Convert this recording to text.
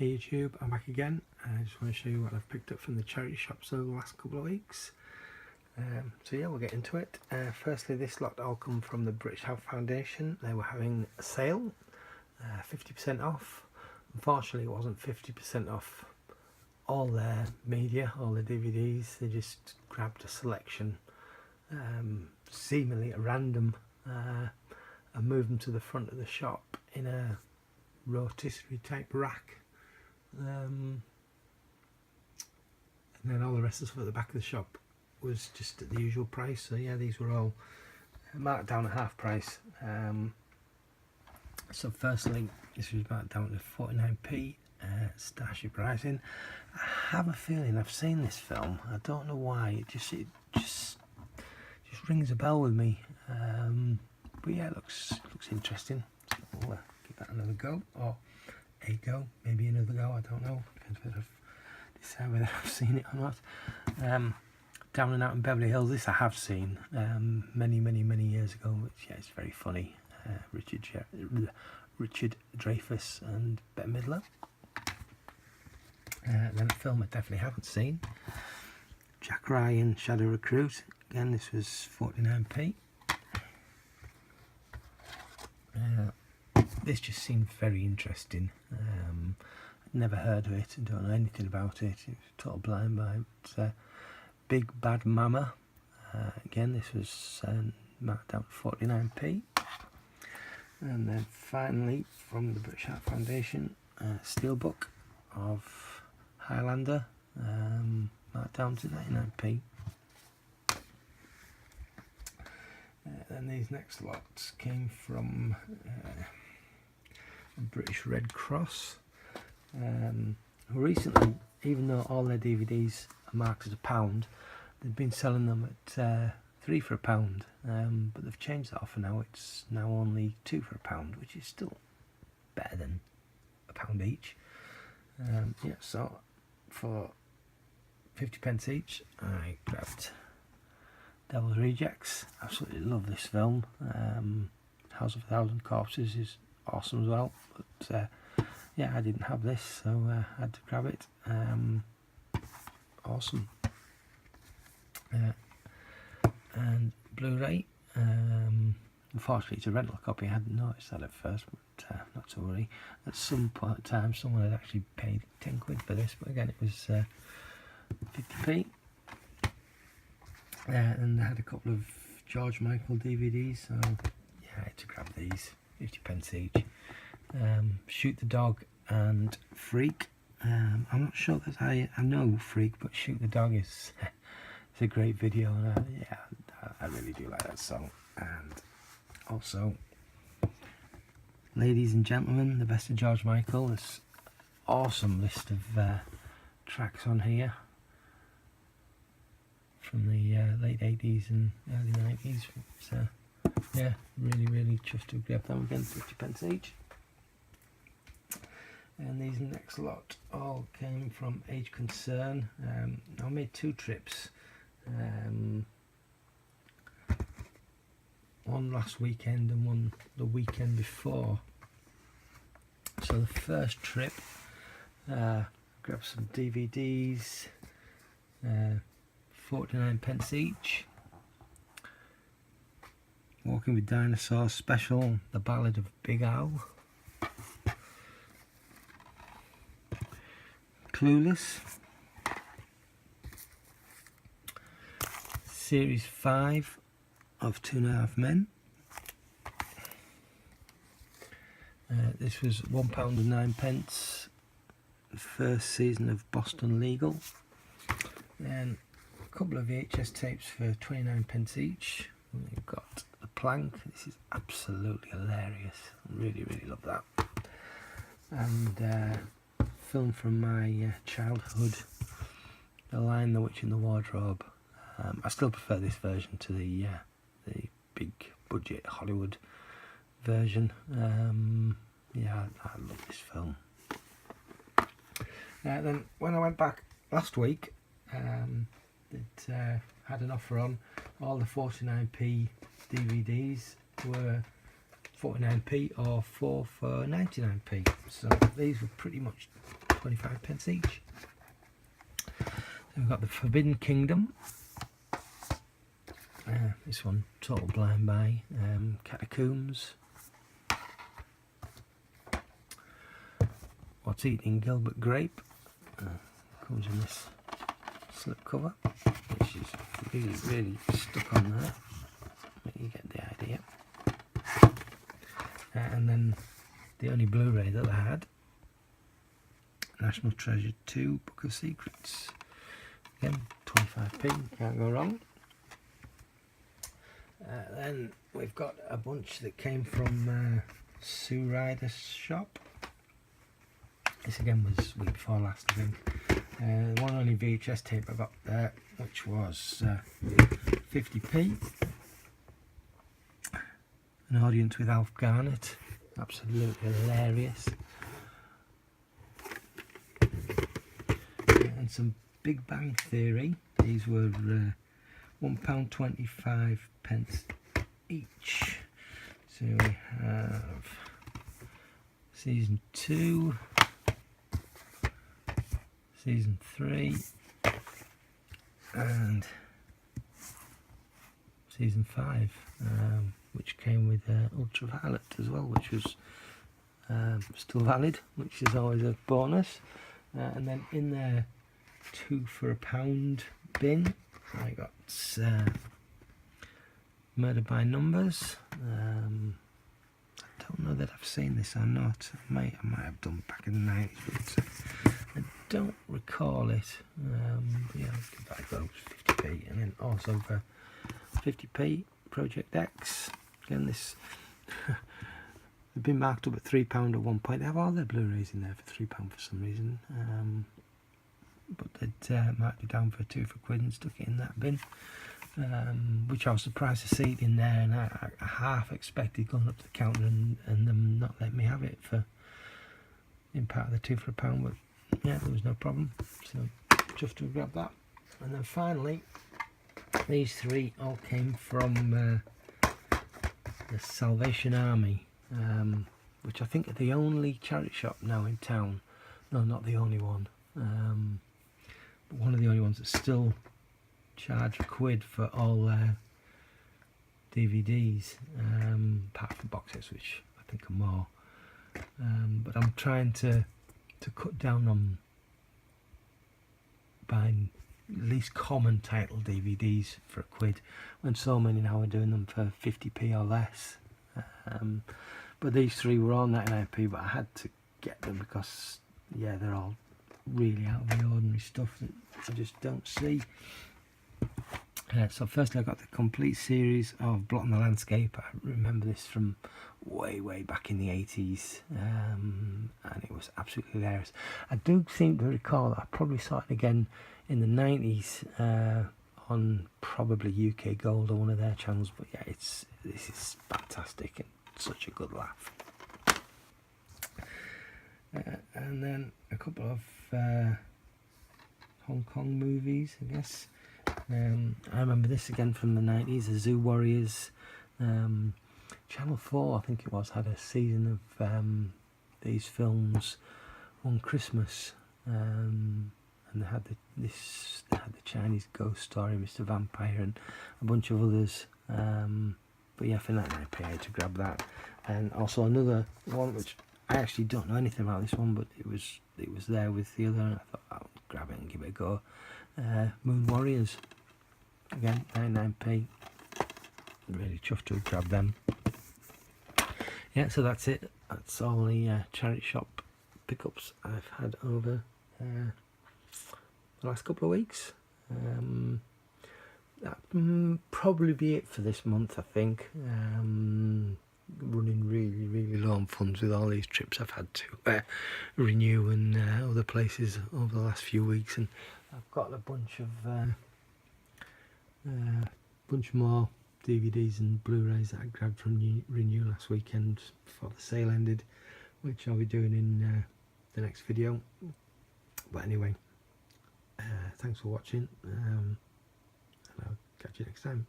Hey YouTube, I'm back again. I just want to show you what I've picked up from the charity shops over the last couple of weeks. So yeah, we'll get into it. Firstly, this lot all come from the British Health Foundation. They were having a sale, 50% off. Unfortunately, it wasn't 50% off all their media, all the DVDs. They just grabbed a selection, seemingly at random, and moved them to the front of the shop in a rotisserie type rack. And then all the rest of the stuff at the back of the shop was just at the usual price. So yeah, these were all marked down at half price. So firstly, this was marked down to 49p, Starship Rising. I have a feeling I've seen this film. I don't know why. It just rings a bell with me. But yeah, it looks interesting. So we'll give that another go, or a go, maybe another go. I don't know. Depends whether I've decided whether I've seen it or not. Down and Out in Beverly Hills. This I have seen many years ago. Which, yeah, it's very funny. Richard Dreyfuss and Bette Midler. Then a film I definitely haven't seen. Jack Ryan, Shadow Recruit. Again, this was 49p. This just seemed very interesting. I'd never heard of it and don't know anything about it. It was total blind buy. But, Big Bad Mama. Again, this was marked down to 49p. And then finally, from the British Heart Foundation, Steelbook of Highlander, marked down to 99p. Then these next lots came from the British Red Cross. Recently, even though all their DVDs are marked as £1, they've been selling them at 3 for £1, but they've changed that offer now. It's now only 2 for £1, which is still better than £1 each. Yeah, so for 50p each, I grabbed Devil's Rejects. Absolutely love this film. House of a Thousand Corpses is awesome as well, but yeah, I didn't have this, so I had to grab it. Awesome. And Blu Ray. Unfortunately, it's a rental copy. I hadn't noticed that at first, but not to worry. At some point in time, someone had actually paid 10 quid for this, but again, it was 50p. And I had a couple of George Michael DVDs, so yeah, I had to grab these, 50p each. Shoot the Dog and Freak. I'm not sure that I know Freak, but Shoot the Dog is it's a great video, and yeah, I really do like that song. And also, Ladies and Gentlemen, the best of George Michael. There's awesome list of tracks on here from the late 80s and early 90s. So yeah, really chuffed to grab them again, 50p each. And these next lot all came from Age Concern. I made 2 trips. One last weekend and one the weekend before. So the first trip, grabbed some DVDs, 49p each. Walking with Dinosaurs Special, The Ballad of Big Al. Clueless. Series 5 of 2.5 Men. This was £1.09. The first season of Boston Legal. Then a couple of VHS tapes for 29p each. You've got The Plank. This is absolutely hilarious. Really love that. And film from my childhood, The Lion, the Witch and the Wardrobe. I still prefer this version to the big budget Hollywood version. Yeah, I love this film. Then when I went back last week, it had an offer on. All the 49p DVDs were 49p or 4 for 99p. So these were pretty much 25p each. Then we've got The Forbidden Kingdom. This one, Total Blind Buy. Catacombs. What's Eating Gilbert Grape. Comes in this slip cover, which is really stuck on there, but you get the idea. And then the only Blu Ray that I had, National Treasure 2 Book of Secrets. Again, 25p, can't go wrong. Then we've got a bunch that came from Sue Ryder's shop. This again was week before last, I think. One only VHS tape I got there, which was 50p. An Audience with Alf Garnett, absolutely hilarious. And some Big Bang Theory. These were £1.25 each. So we have season 2, season 3, and season 5, which came with Ultraviolet as well, which was still valid, which is always a bonus. And then in their 2 for £1 bin, I got Murder by Numbers. I don't know that I've seen this or not. I might have done back in the 90s, but I don't recall it. But yeah, I'll give that a go. 50p, and then also for 50p, Project X. Again, this they've been marked up at £3 at one point. They have all their Blu Rays in there for £3 for some reason. But it might be down for 2 for £2 and stuck it in that bin. Which I was surprised to see it in there, and I half expected going up to the counter and them not letting me have it for in part of the 2 for £1, but yeah, there was no problem, so just to grab that. And then finally, these 3 all came from the Salvation Army, which I think are the only charity shop now in town. No, not the only one, but one of the only ones that still charge £1 for all their DVDs, apart from boxes, which I think are more. But I'm trying to cut down on buying at least common title DVDs for £1, when so many now are doing them for 50p or less. But these 3 were all 99p, but I had to get them because, yeah, they're all really out of the ordinary stuff that I just don't see. So firstly, I got the complete series of Blot on the Landscape. I remember this from way back in the 80s, and it was absolutely hilarious. I do seem to recall that I probably saw it again in the 90s on probably UK Gold or one of their channels, but yeah, this is fantastic and such a good laugh. And then a couple of Hong Kong movies, I guess. I remember this again from the 90s, the Zoo Warriors. Channel 4, I think it was, had a season of these films one Christmas, and they had the Chinese Ghost Story, Mr. Vampire, and a bunch of others. But yeah, for 99p I had to grab that. And also another one which I actually don't know anything about this one, but it was there with the other, and I thought I'll grab it and give it a go. Moon Warriors, again 99p. Really chuffed to grab them. Yeah, so that's it. That's all the charity shop pickups I've had over the last couple of weeks. That'll probably be it for this month, I think. Running really low on funds with all these trips I've had to renew and other places over the last few weeks, and I've got a bunch more DVDs and Blu Rays that I grabbed from Renew last weekend before the sale ended, which I'll be doing in the next video. But anyway, thanks for watching, and I'll catch you next time.